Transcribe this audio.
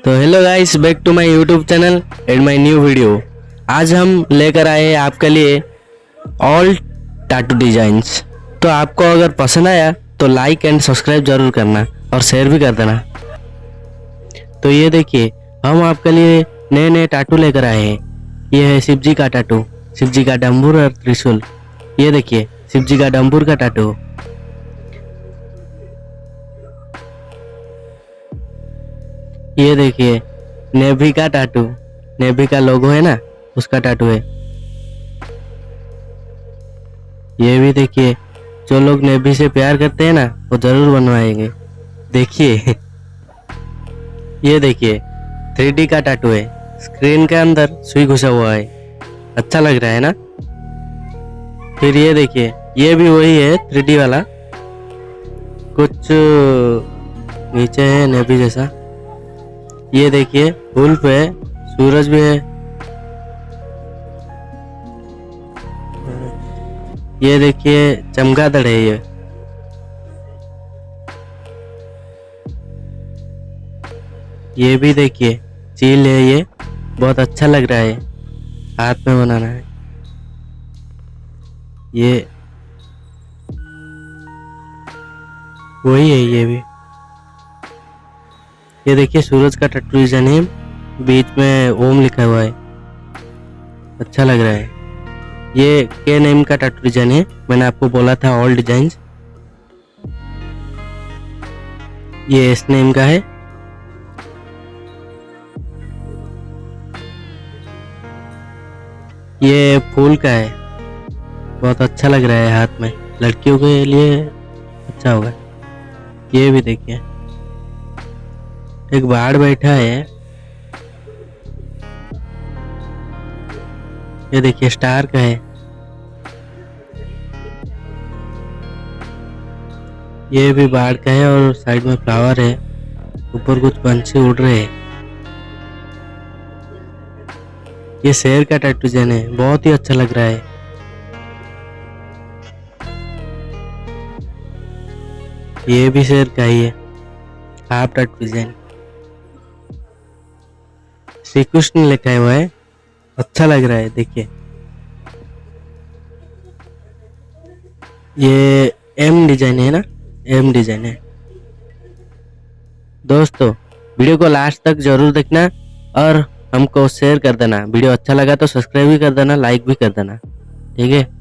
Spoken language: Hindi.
तो hello guys, back to my YouTube channel and my new video. आज हम लेकर आए हैं आपके लिए ऑल टैटू डिजाइंस। तो आपको अगर पसंद आया तो लाइक एंड सब्सक्राइब जरूर करना और शेयर भी कर देना। तो ये देखिए, हम आपके लिए नए नए टैटू लेकर आए हैं। ये है शिव जी का टैटू, शिव जी का डमरू और त्रिशूल। ये देखिए शिव जी का डमरू का टैटू। ये देखिए नेवी का टैटू, नेवी का लोगो है ना, उसका टैटू है। ये भी देखिए, जो लोग नेवी से प्यार करते हैं ना वो जरूर बनवाएंगे। देखिए ये देखिए 3D का टैटू है, स्क्रीन के अंदर सुई घुसा हुआ है, अच्छा लग रहा है ना। फिर ये देखिए, ये भी वही है 3D वाला, कुछ नीचे है नेवी जैसा। ये देखिए वुल्फ है, सूरज भी है। ये देखिए चमगादड़ है। ये भी देखिए चील है, ये बहुत अच्छा लग रहा है, हाथ में बनाना है। ये वही है ये भी। ये देखिए सूरज का टैटू डिजाइन है, बीच में ओम लिखा हुआ है, अच्छा लग रहा है। ये के नेम का टैटू डिजाइन है, मैंने आपको बोला था ऑल डिजाइन्स। ये एस नेम का है। ये फूल का है, बहुत अच्छा लग रहा है हाथ में, लड़कियों के लिए अच्छा होगा। ये भी देखिए एक बाड़ बैठा है। ये देखिए स्टार का है। ये भी बाढ़ का है और साइड में फ्लावर है, ऊपर कुछ पंछी उड़ रहे हैं। ये शेर का टैटू डिजाइन है, बहुत ही अच्छा लग रहा है। ये भी शेर का ही है, half tattoo design, Shri Krishna लिखा हुआ है, अच्छा लग रहा है। देखिए ये एम डिजाइन है ना, एम डिजाइन है। दोस्तों वीडियो को लास्ट तक जरूर देखना और हमको शेयर कर देना। वीडियो अच्छा लगा तो सब्सक्राइब भी कर देना, लाइक भी कर देना, ठीक है।